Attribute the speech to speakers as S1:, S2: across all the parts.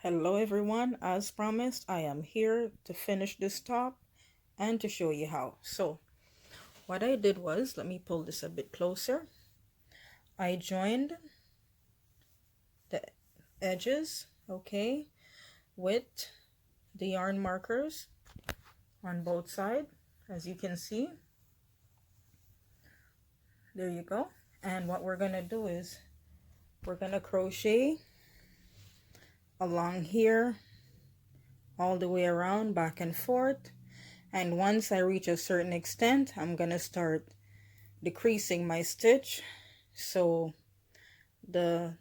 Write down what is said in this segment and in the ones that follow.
S1: Hello everyone, as promised, I am here to finish this top and to show you how. So what I did was, let me pull this a bit closer. I joined the edges, okay, with the yarn markers on both sides, as you can see. There you go. And what we're gonna do is we're gonna crochet along here all the way around, back and forth, and once I reach a certain extent, I'm gonna start decreasing my stitch so the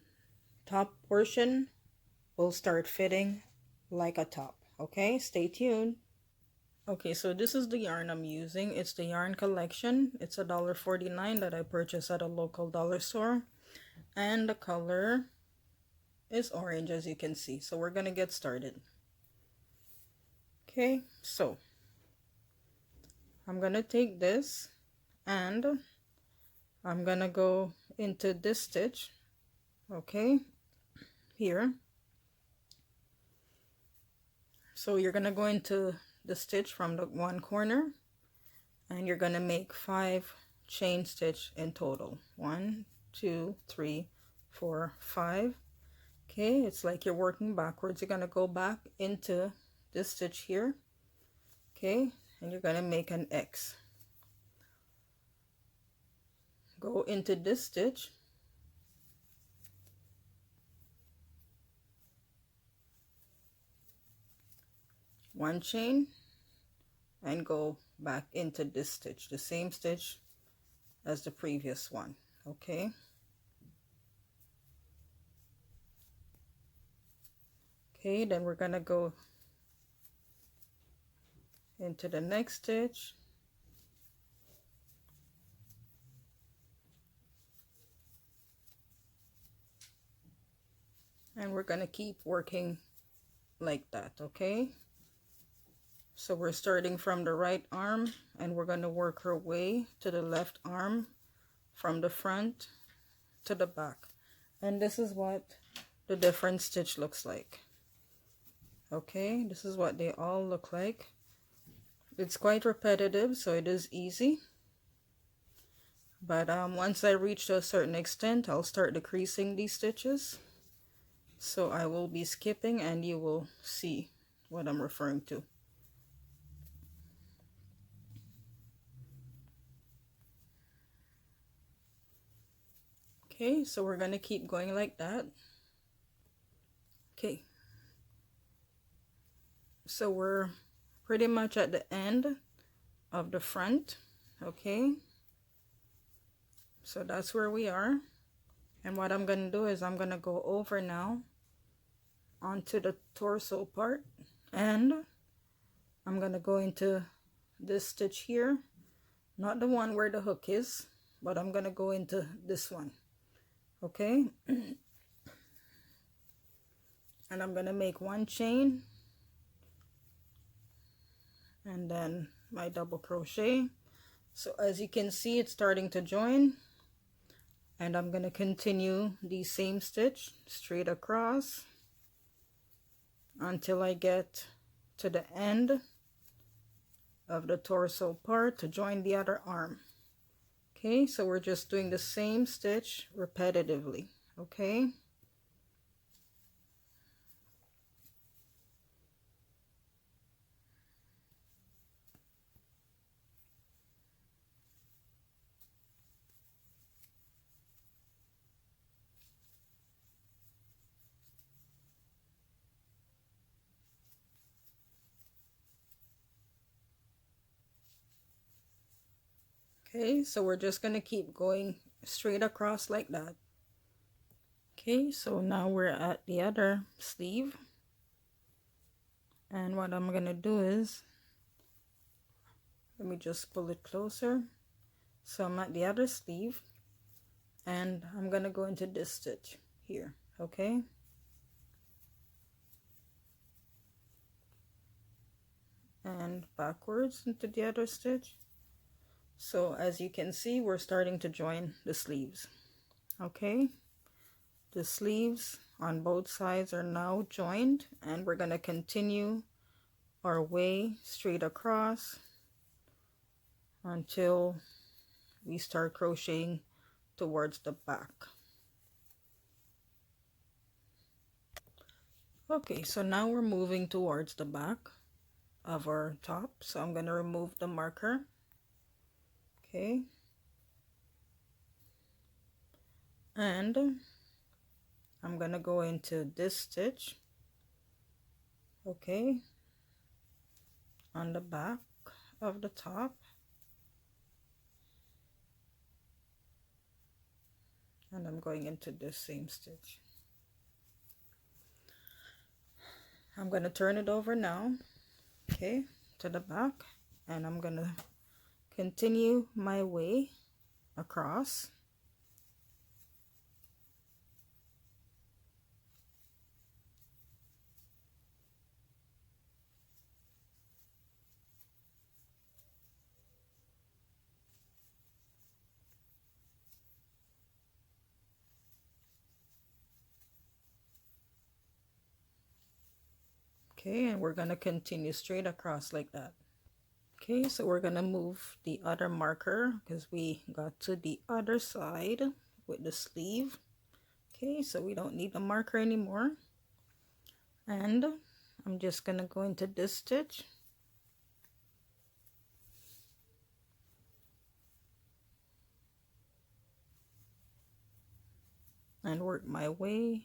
S1: top portion will start fitting like a top. Okay, stay tuned. Okay, so this is the yarn I'm using. It's the yarn collection. It's $1.49 that I purchased at a local dollar store, and the color is orange, as you can see. So we're gonna get started. Okay, so I'm gonna take this and I'm gonna go into this stitch, okay, here. So you're gonna go into the stitch from the one corner and you're gonna make 5 chain stitch in total. 1, 2, 3, 4, 5. Okay, it's like you're working backwards. You're gonna go back into this stitch here, okay, and you're gonna make an X. Go into this stitch, one chain, and go back into this stitch, the same stitch as the previous one. Okay, then we're gonna go into the next stitch, and we're gonna keep working like that. Okay, so we're starting from the right arm and we're gonna work our way to the left arm from the front to the back, and this is what the different stitch looks like. Okay, this is what they all look like. It's quite repetitive, so it is easy, but once I reach to a certain extent, I'll start decreasing these stitches, so I will be skipping and you will see what I'm referring to. Okay, so we're gonna keep going like that. Okay, so we're pretty much at the end of the front. Okay, so that's where we are, and what I'm gonna do is I'm gonna go over now onto the torso part, and I'm gonna go into this stitch here, not the one where the hook is, but I'm gonna go into this one. Okay, and I'm gonna make 1 chain and then my double crochet. So as you can see, it's starting to join, and I'm gonna continue the same stitch straight across until I get to the end of the torso part to join the other arm. Okay, so we're just doing the same stitch repetitively. Okay, so we're just gonna keep going straight across like that. Okay, so now we're at the other sleeve, and what I'm gonna do is, let me just pull it closer. So I'm at the other sleeve and I'm gonna go into this stitch here. Okay, and backwards into the other stitch. So as you can see, we're starting to join the sleeves. Okay, the sleeves on both sides are now joined, and we're going to continue our way straight across until we start crocheting towards the back. Okay, so now we're moving towards the back of our top, so I'm going to remove the marker. Okay, and I'm going to go into this stitch, okay, on the back of the top, and I'm going into this same stitch. I'm going to turn it over now, okay, to the back, and I'm going to continue my way across. Okay, and we're going to continue straight across like that. Okay, so we're going to move the other marker because we got to the other side with the sleeve. Okay, so we don't need the marker anymore. And I'm just going to go into this stitch. And work my way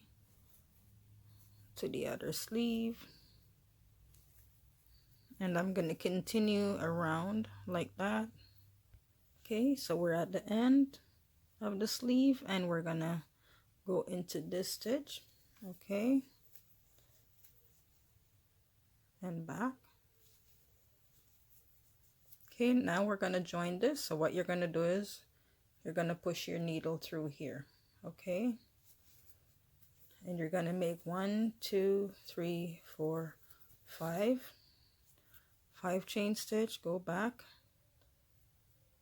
S1: to the other sleeve. And I'm going to continue around like that. Okay, so we're at the end of the sleeve, and we're going to go into this stitch. Okay, and back. Okay, now we're going to join this. So what you're going to do is you're going to push your needle through here. Okay, and you're going to make 1, 2, 3, 4, 5 chain stitch, go back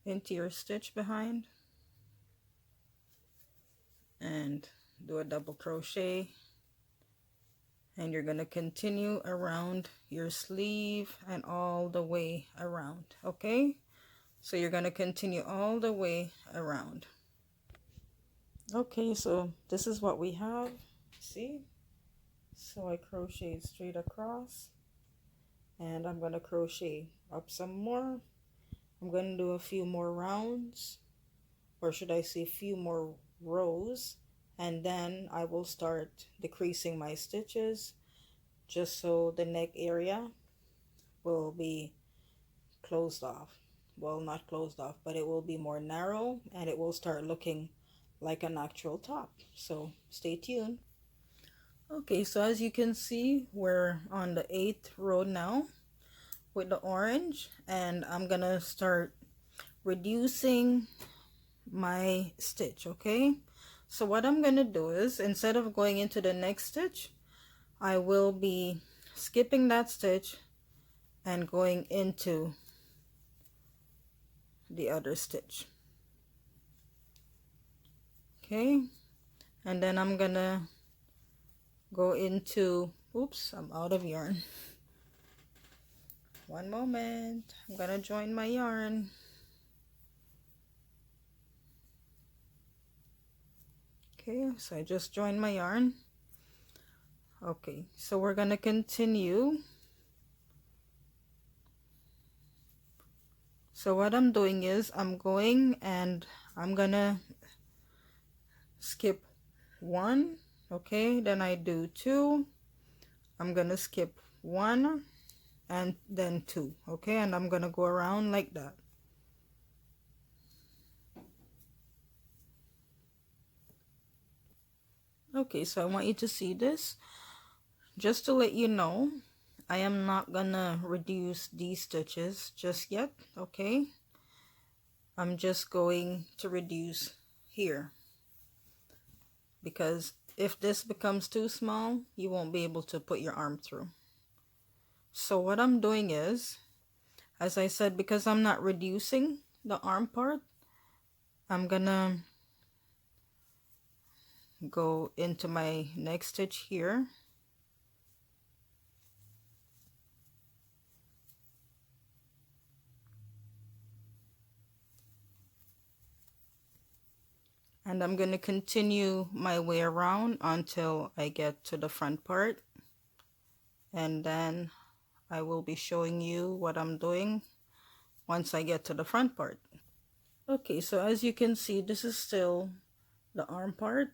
S1: into your stitch behind and do a double crochet, and you're going to continue around your sleeve and all the way around. Okay, so you're going to continue all the way around. Okay, so this is what we have. See, so I crocheted straight across, and I'm going to crochet up some more. I'm going to do a few more rounds, or should I say a few more rows, and then I will start decreasing my stitches just so the neck area will be closed off. Well, not closed off, but it will be more narrow, and it will start looking like an actual top. So stay tuned. Okay, so as you can see, we're on the 8th row now with the orange, and I'm gonna start reducing my stitch. Okay, so what I'm gonna do is, instead of going into the next stitch, I will be skipping that stitch and going into the other stitch. Okay, and then I'm gonna go into, oops, I'm out of yarn. One moment, I'm gonna join my yarn. Okay, so I just joined my yarn. Okay, so we're gonna continue. So what I'm doing is I'm going and I'm gonna skip 1, okay, then I do 2, I'm gonna skip 1 and then 2, okay, and I'm gonna go around like that. Okay, so I want you to see this. Just to let you know, I am not gonna reduce these stitches just yet, okay? I'm just going to reduce here, because if this becomes too small, you won't be able to put your arm through. So what I'm doing is, as I said, because I'm not reducing the arm part, I'm gonna go into my next stitch here, and I'm going to continue my way around until I get to the front part, and then I will be showing you what I'm doing once I get to the front part. Okay, so as you can see, this is still the arm part,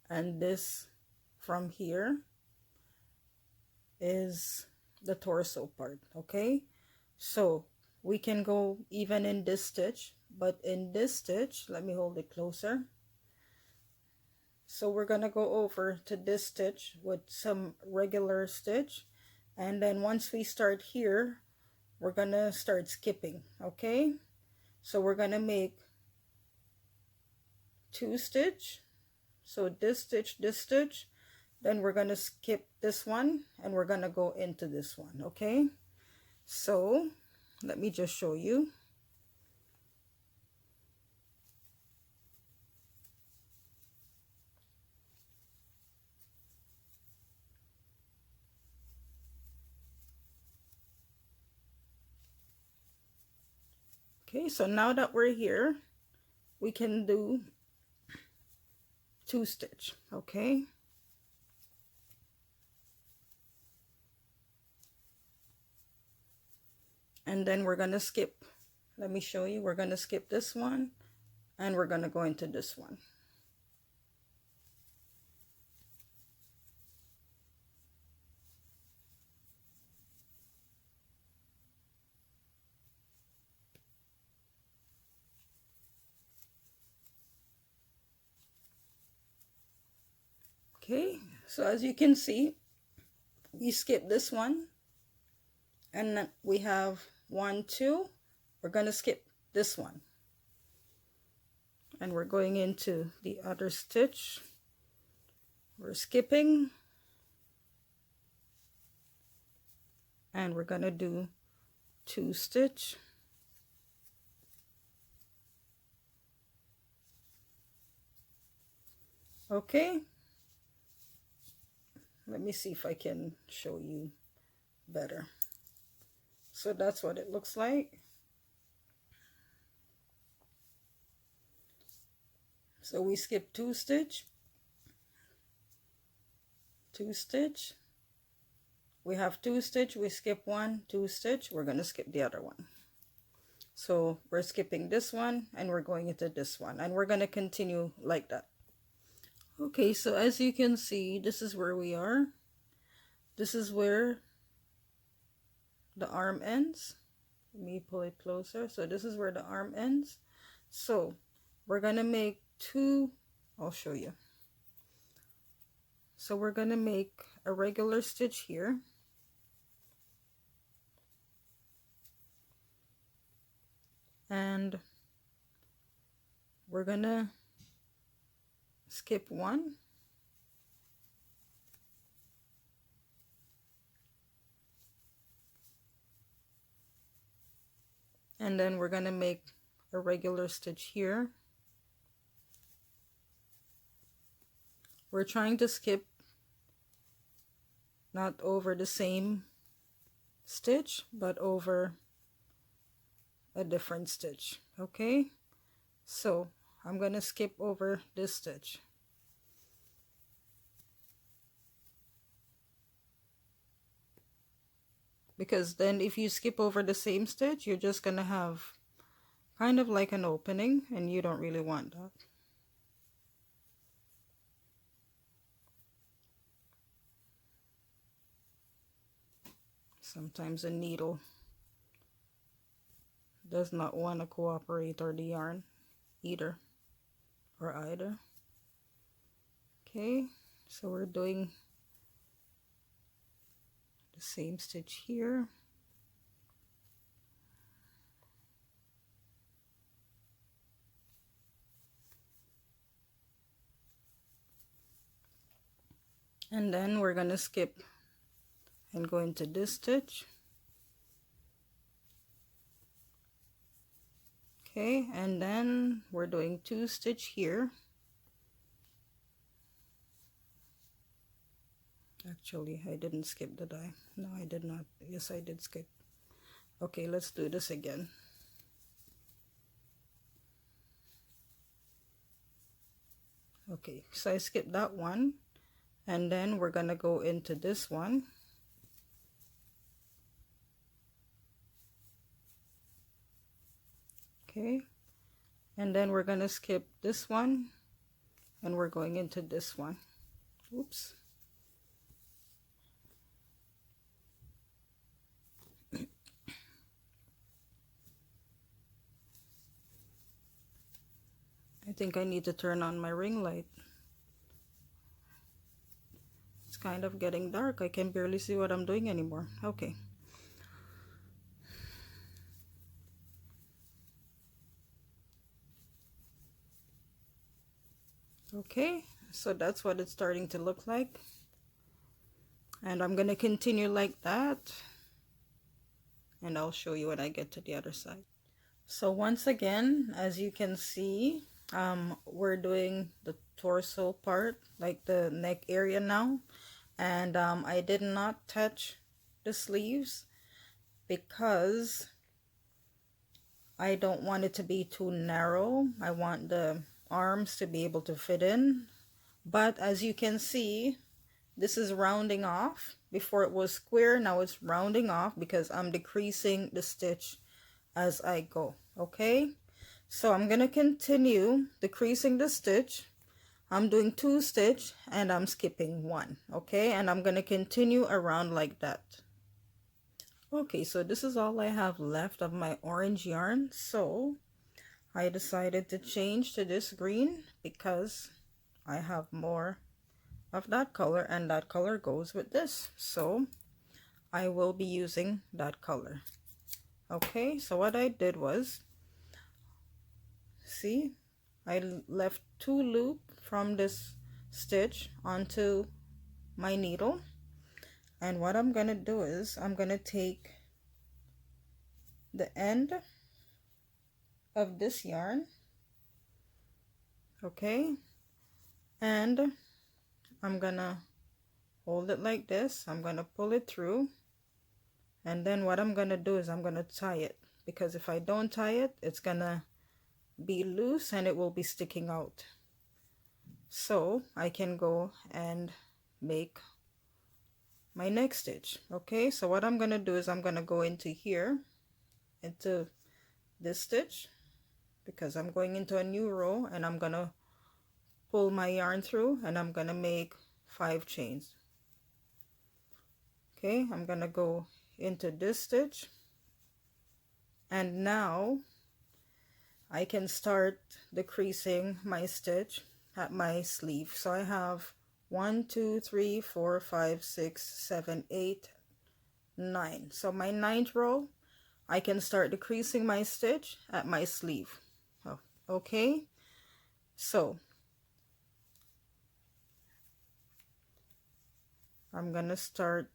S1: and this from here is the torso part. Okay, so we can go even in this stitch, but in this stitch, let me hold it closer. So we're gonna go over to this stitch with some regular stitch, and then once we start here, we're gonna start skipping. Okay, so we're gonna make 2 stitch, so this stitch, then we're gonna skip this one and we're gonna go into this one. Okay, so let me just show you. Okay, so now that we're here, we can do 2 stitch. Okay, and then we're gonna skip. Let me show you. We're gonna skip this one and we're gonna go into this one. Okay, so as you can see, we skip this one, and we have 1, 2. We're gonna skip this one, and we're going into the other stitch. We're skipping, and we're gonna do 2 stitch. Okay, let me see if I can show you better. So that's what it looks like. So we skip 2 stitch, 2 stitch, we have 2 stitch, we skip 1, 2 stitch, we're going to skip the other one. So we're skipping this one and we're going into this one, and we're going to continue like that. Okay, so as you can see, this is where we are. This is where the arm ends. Let me pull it closer. So this is where the arm ends. So we're gonna make 2, I'll show you. So we're gonna make a regular stitch here, and we're gonna skip 1, and then we're gonna make a regular stitch here. We're trying to skip not over the same stitch, but over a different stitch. Okay, so I'm gonna skip over this stitch. Because then if you skip over the same stitch, you're just gonna have kind of like an opening, and you don't really want that. Sometimes a needle does not want to cooperate, or the yarn either, or either. Okay, so we're doing the same stitch here. And then we're gonna skip and go into this stitch. Okay, and then we're doing 2 stitch here. Actually, I didn't skip, did I? No, I did not. Yes, I did skip. Okay, let's do this again. Okay, so I skipped that one, and then we're gonna go into this one. Okay, and then we're gonna skip this one, and we're going into this one. Oops. I think I need to turn on my ring light. It's kind of getting dark. I can barely see what I'm doing anymore. Okay. Okay, so that's what it's starting to look like. And I'm going to continue like that. And I'll show you when I get to the other side. So once again, as you can see, we're doing the torso part, like the neck area now. And I did not touch the sleeves because I don't want it to be too narrow. I want the arms to be able to fit in. But as you can see, this is rounding off. Before it was square, now it's rounding off because I'm decreasing the stitch as I go. Okay, so I'm gonna continue decreasing the stitch. I'm doing 2 stitch and I'm skipping 1. Okay, and I'm gonna continue around like that. Okay, so this is all I have left of my orange yarn, so I decided to change to this green because I have more of that color, and that color goes with this, so I will be using that color. Okay, so what I did was, see, I left 2 loops from this stitch onto my needle, and what I'm gonna do is I'm gonna take the end of this yarn, okay, and I'm gonna hold it like this. I'm gonna pull it through, and then what I'm gonna do is I'm gonna tie it, because if I don't tie it, it's gonna be loose and it will be sticking out. So I can go and make my next stitch. Okay, so what I'm gonna do is I'm gonna go into here, into this stitch, because I'm going into a new row, and I'm gonna pull my yarn through, and I'm gonna make 5 chains. Okay, I'm gonna go into this stitch, and now I can start decreasing my stitch at my sleeve. So I have 1 2 3 4 5 6 7 8 9. So my 9th row, I can start decreasing my stitch at my sleeve. Oh, okay, so I'm gonna start.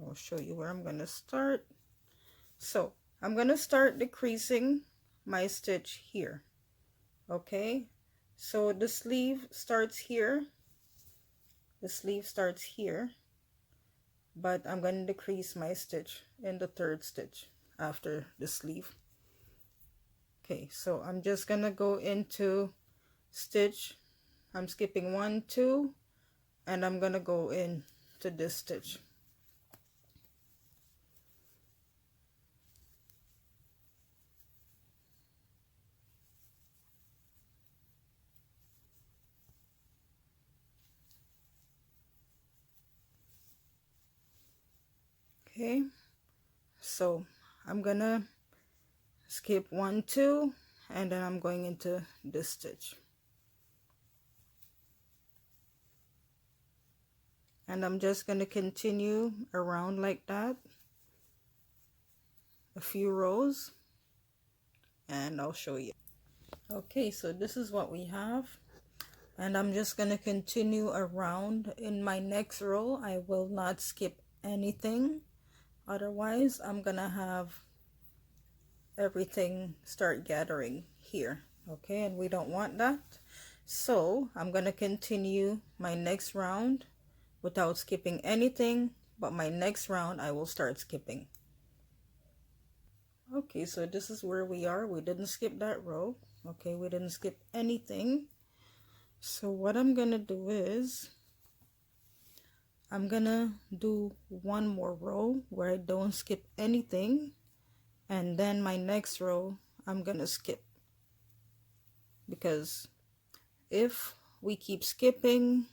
S1: I'll show you where I'm gonna start. So I'm gonna start decreasing my stitch here. Okay, so the sleeve starts here, the sleeve starts here, but I'm going to decrease my stitch in the 3rd stitch after the sleeve. Okay, so I'm just gonna go into stitch, I'm skipping 1 2, and I'm gonna go into this stitch. Okay, so I'm gonna skip 1 2, and then I'm going into this stitch, and I'm just going to continue around like that a few rows, and I'll show you. Okay, so this is what we have, and I'm just going to continue around. In my next row, I will not skip anything, otherwise I'm gonna have everything start gathering here. Okay, and we don't want that, So I'm gonna continue my next round without skipping anything, but my next round I will start skipping. Okay, so this is where we are. We didn't skip that row. Okay, we didn't skip anything. So what I'm gonna do is I'm gonna do one more row where I don't skip anything, and then my next row I'm gonna skip, because if we keep skipping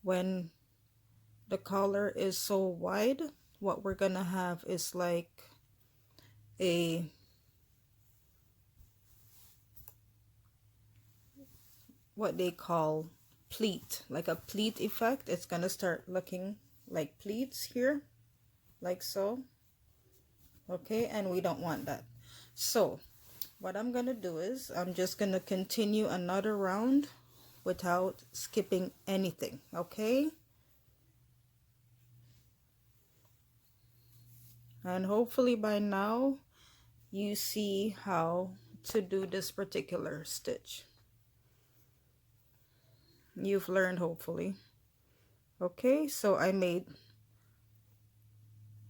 S1: when the collar is so wide, what we're gonna have is like a what they call pleat, like a pleat effect. It's gonna start looking like pleats here, like so. Okay, and we don't want that. So what I'm gonna do is I'm just gonna continue another round without skipping anything. Okay, and hopefully by now you see how to do this particular stitch. You've learned, hopefully. Okay, so I made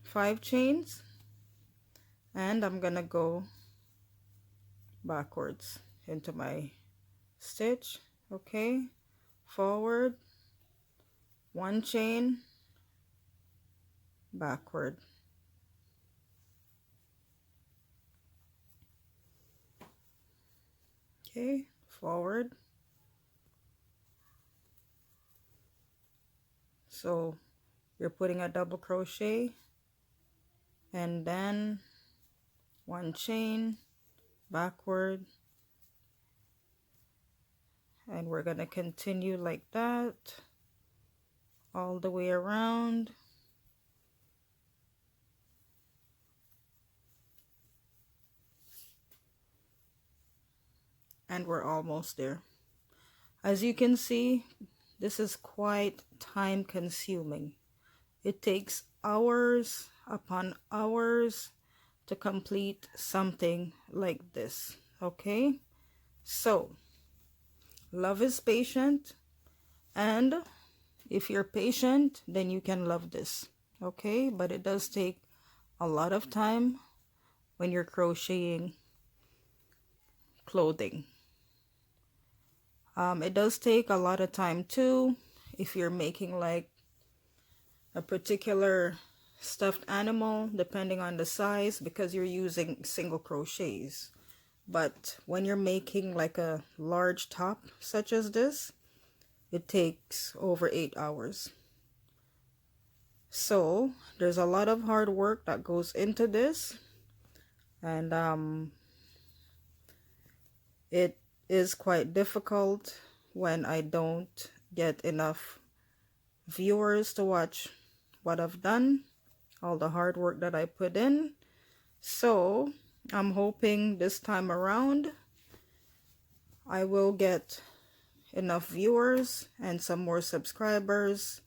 S1: 5 chains, and I'm gonna go backwards into my stitch. Okay, forward, 1 chain, backward. Okay, forward. So you're putting a double crochet and then 1 chain, backward, and we're gonna continue like that all the way around. And we're almost there. As you can see, this is quite time consuming. It takes hours upon hours to complete something like this. Okay, so love is patient, and if you're patient, then you can love this. Okay, but it does take a lot of time when you're crocheting clothing. It does take a lot of time too if you're making like a particular stuffed animal, depending on the size, because you're using single crochets. But when you're making like a large top such as this, it takes over 8 hours. So there's a lot of hard work that goes into this, and it is quite difficult when I don't get enough viewers to watch what I've done, all the hard work that I put in. So I'm hoping this time around I will get enough viewers and some more subscribers,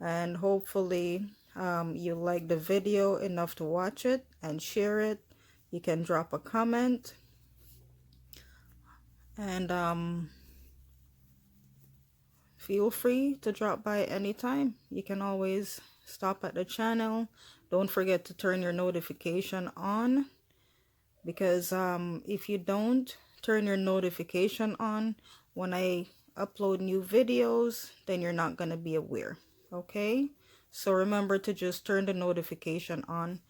S1: and hopefully you like the video enough to watch it and share it. You can drop a comment, and feel free to drop by anytime. You can always stop at the channel. Don't forget to turn your notification on, because if you don't turn your notification on when I upload new videos, then you're not going to be aware. Okay, so remember to just turn the notification on,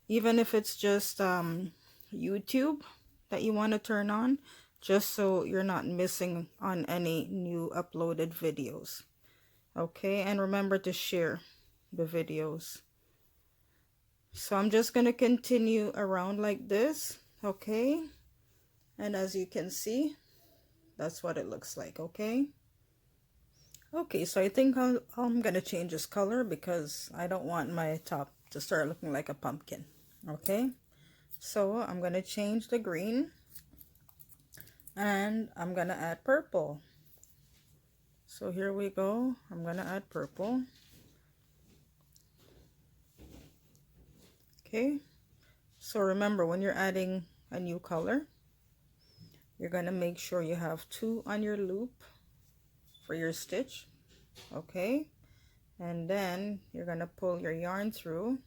S1: even if it's just YouTube that you want to turn on, just so you're not missing on any new uploaded videos. Okay, and remember to share the videos. So I'm just going to continue around like this. Okay, and as you can see, that's what it looks like. Okay, so I think I'm gonna change this color because I don't want my top to start looking like a pumpkin. Okay, so I'm gonna change the green, and I'm gonna add purple. So here we go. I'm gonna add purple. Okay, so remember, when you're adding a new color, You're going to make sure you have 2 on your loop for your stitch, okay? And then you're going to pull your yarn through.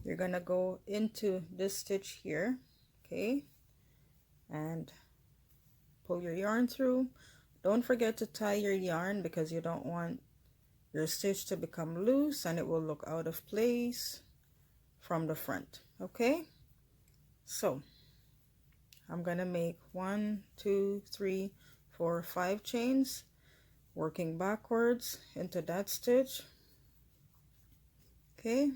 S1: You're going to go into this stitch here, okay? And pull your yarn through. Don't forget to tie your yarn because you don't want your stitch to become loose and it will look out of place from the front, okay? So I'm gonna make 1, 2, 3, 4, 5 chains, working backwards into that stitch, okay?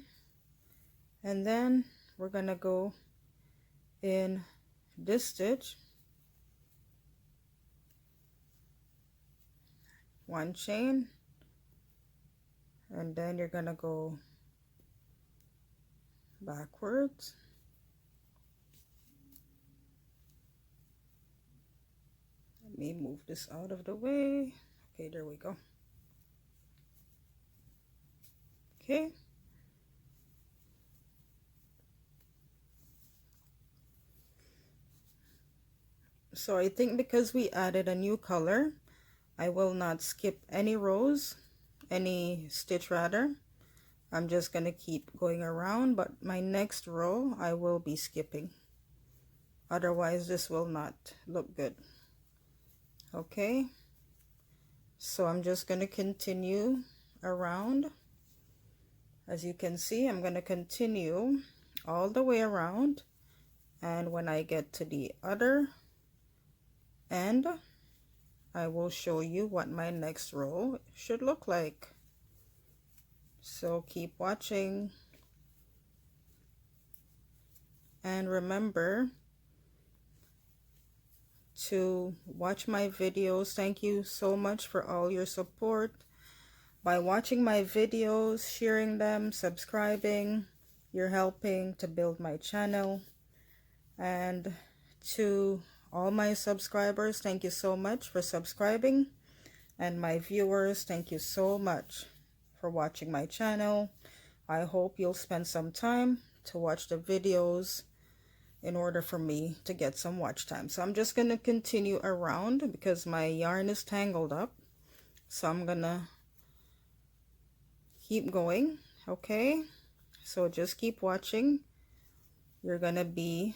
S1: And then we're gonna go in this stitch, 1 chain, and then you're gonna go backwards, let me move this out of the way, okay, there we go, okay? So I think because we added a new color, I will not skip any rows, any stitch rather. I'm just gonna keep going around, but my next row I will be skipping. Otherwise this will not look good. Okay, so I'm just gonna continue around. As you can see, I'm gonna continue all the way around, and when I get to the other end, I will show you what my next row should look like. So keep watching, and remember to watch my videos. Thank you so much for all your support. By watching my videos, sharing them, subscribing, you're helping to build my channel. And to all my subscribers, thank you so much for subscribing. And my viewers, thank you so much for watching my channel. I hope you'll spend some time to watch the videos in order for me to get some watch time. So I'm just going to continue around because my yarn is tangled up. So I'm going to keep going, okay? So just keep watching. You're going to be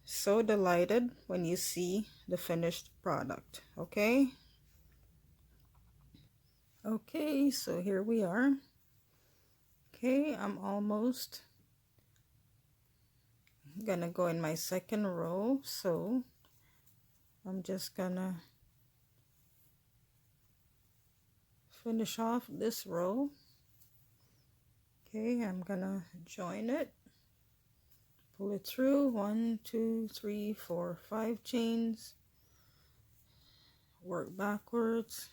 S1: so delighted when you see the finished product, okay? Okay, so here we are. Okay, I'm almost gonna go in my second row, so I'm just gonna finish off this row. Okay, I'm gonna join it, pull it through, 1, 2, 3, 4, 5 chains, work backwards,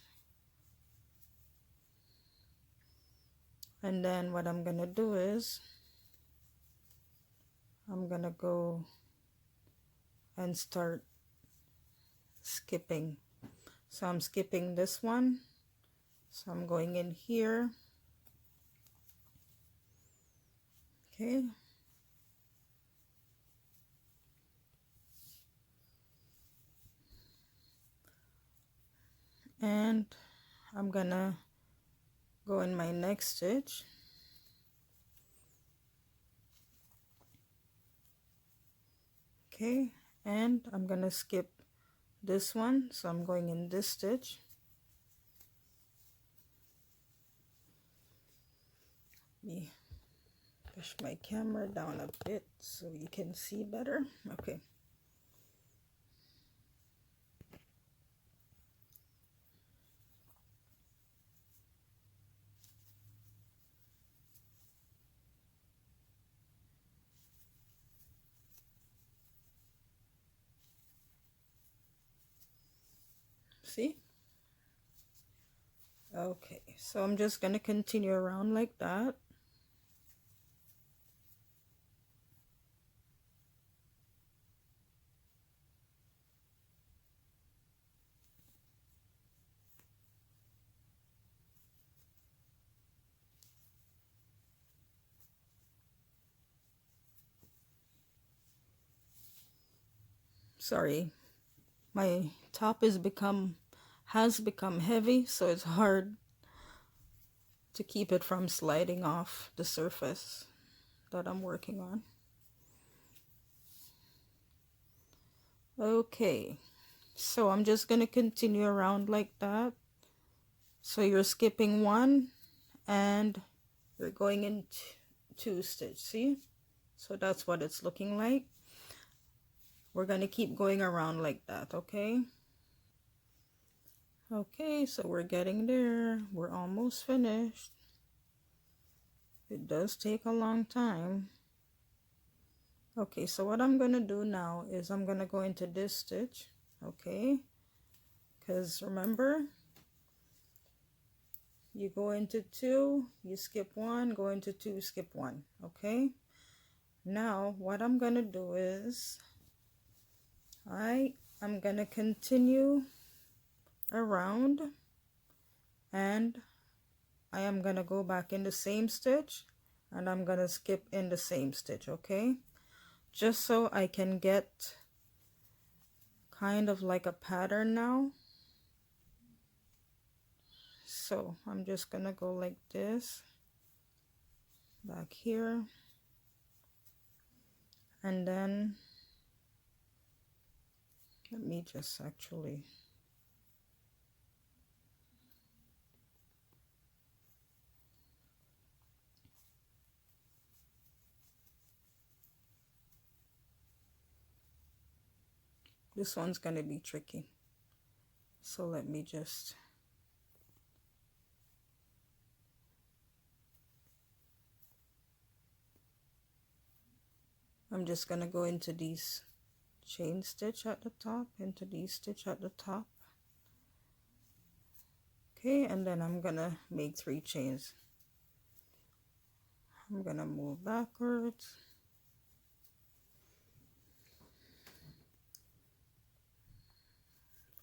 S1: and then what I'm gonna do is I'm gonna go and start skipping. So I'm skipping this one, so I'm going in here, okay, and I'm gonna go in my next stitch, okay, and I'm gonna skip this one, so I'm going in this stitch. Let me push my camera down a bit so you can see better. Okay, see? Okay, so I'm just gonna continue around like that. Sorry, my top has become heavy, so it's hard to keep it from sliding off the surface that I'm working on. Okay, so I'm just going to continue around like that. So you're skipping one and you're going into two stitch, see? So that's what it's looking like. We're going to keep going around like that, okay? Okay, so we're getting there. We're almost finished. It does take a long time. Okay, so what I'm going to do now is I'm going to go into this stitch, okay? Because remember, you go into two, you skip one, go into two, skip one, okay? Now, what I'm going to do is I'm going to continue around and I am going to go back in the same stitch and I'm going to skip in the same stitch, okay? Just so I can get kind of like a pattern now. So I'm just gonna go like this back here, and then let me just actually this one's gonna be tricky, so let me just I'm just gonna go into these chain stitch at the top, into these stitch at the top, okay, and then I'm gonna make 3 chains. I'm gonna move backwards,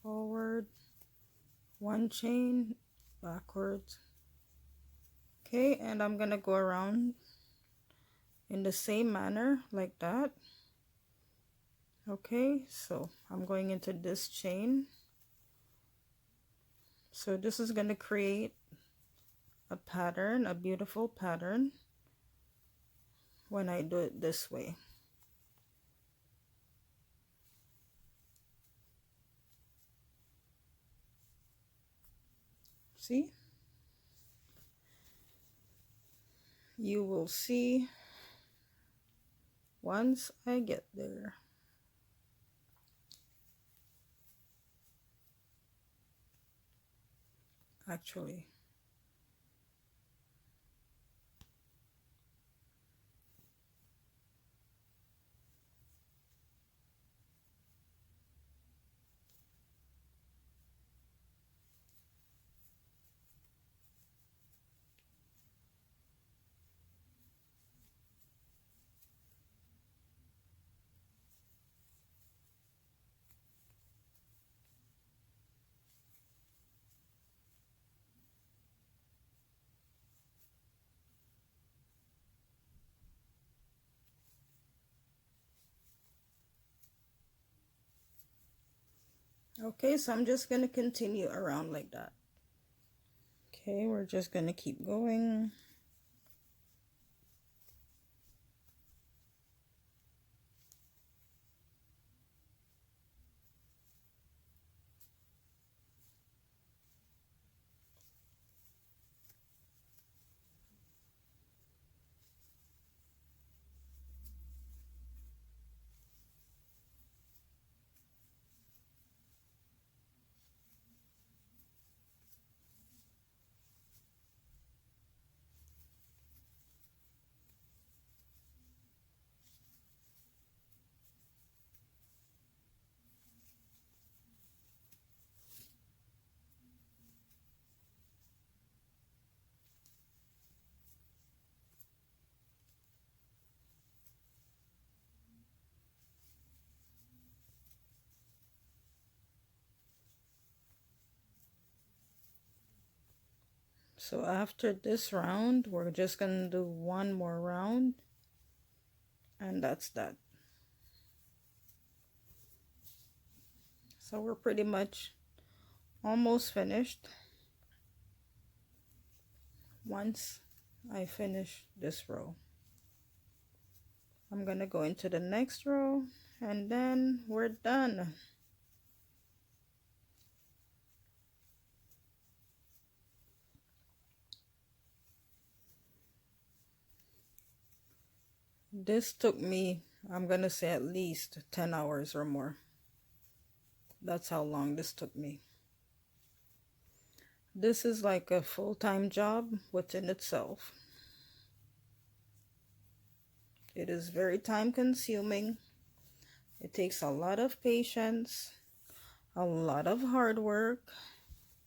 S1: forward, 1 chain, backwards, okay, and I'm gonna go around in the same manner like that. Okay, so I'm going into this chain, so this is going to create a pattern, a beautiful pattern when I do it this way. See, you will see once I get there. Actually, okay, so I'm just going to continue around like that. Okay, we're just going to keep going. So after this round, we're just going to do one more round, and that's that. So we're pretty much almost finished. Once I finish this row, I'm gonna go into the next row and then we're done. This took me, I'm gonna say, at least 10 hours or more. That's how long this took me. This is like a full-time job within itself. It is very time consuming. It takes a lot of patience, a lot of hard work,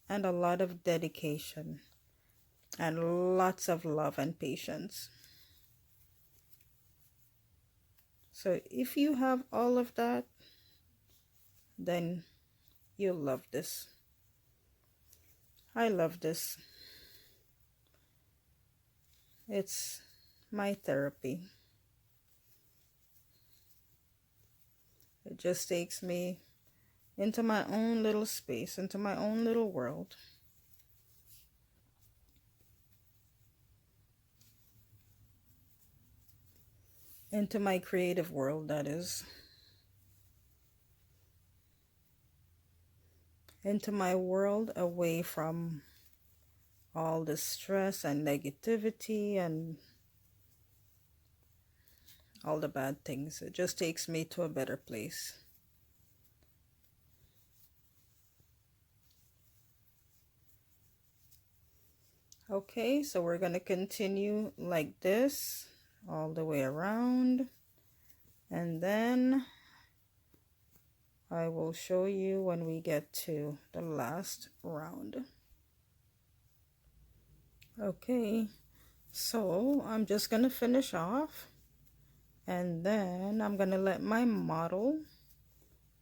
S1: and a lot of dedication, and lots of love and patience. So if you have all of that, then you'll love this. I love this. It's my therapy. It just takes me into my own little space, into my own little world. Into my creative world, that is. Into my world away from all the stress and negativity and all the bad things. It just takes me to a better place. Okay, so we're going to continue like this all the way around, and then I will show you when we get to the last round. Okay, so I'm just going to finish off, and then I'm going to let my model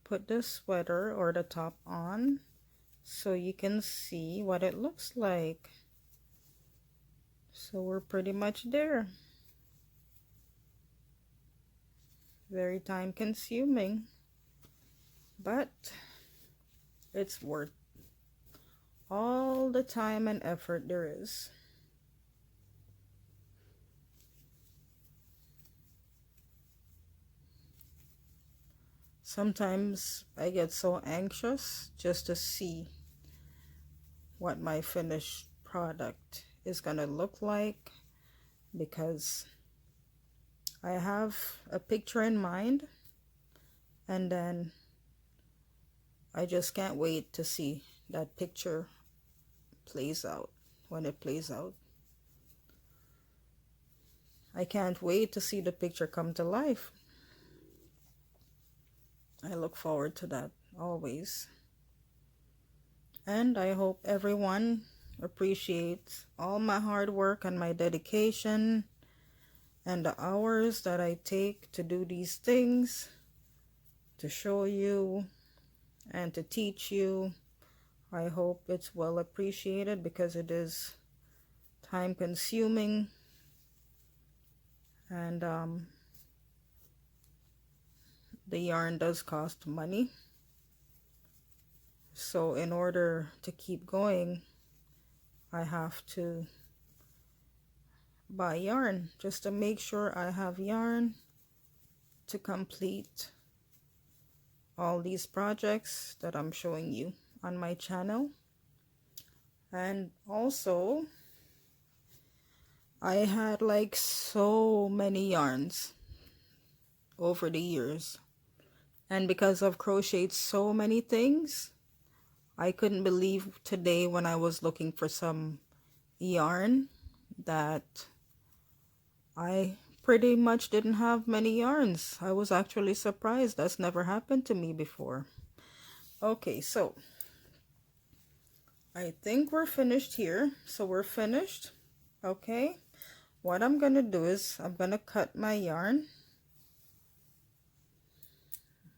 S1: put the sweater or the top on so you can see what it looks like. So we're pretty much there. Very time consuming, but it's worth all the time and effort there is. Sometimes I get so anxious just to see what my finished product is gonna look like, because I have a picture in mind and then I just can't wait to see that picture plays out. When it plays out, I can't wait to see the picture come to life. I look forward to that always. And I hope everyone appreciates all my hard work and my dedication and the hours that I take to do these things, to show you and to teach you. I hope it's well appreciated, because it is time consuming, and the yarn does cost money. So in order to keep going, I have to buy yarn just to make sure I have yarn to complete all these projects that I'm showing you on my channel. And also, I had like so many yarns over the years, and because I've crocheted so many things, I couldn't believe today when I was looking for some yarn that I pretty much didn't have many yarns. I was actually surprised. That's never happened to me before. Okay, so I think we're finished here. So we're finished. Okay, what I'm gonna do is I'm gonna cut my yarn.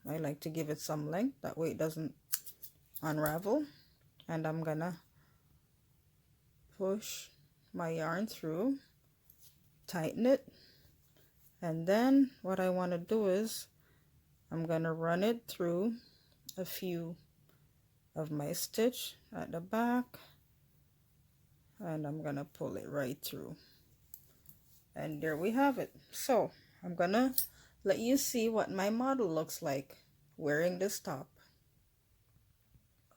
S1: I like to give it some length, that way it doesn't unravel. And I'm gonna push my yarn through, tighten it, and then what I want to do is I'm gonna run it through a few of my stitch at the back, and I'm gonna pull it right through, and there we have it. So I'm gonna let you see what my model looks like wearing this top.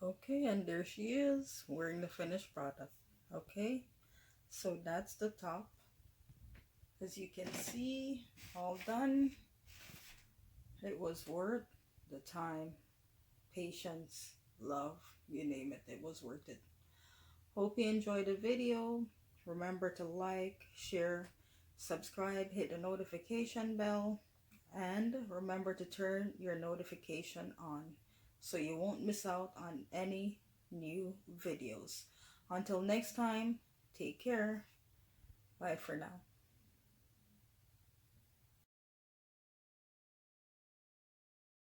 S1: Okay, and there she is wearing the finished product. Okay, so that's the top. As you can see, all done. It was worth the time, patience, love, you name it, it was worth it. Hope you enjoyed the video. Remember to like, share, subscribe, hit the notification bell, and remember to turn your notification on so you won't miss out on any new videos. Until next time, take care. Bye for now.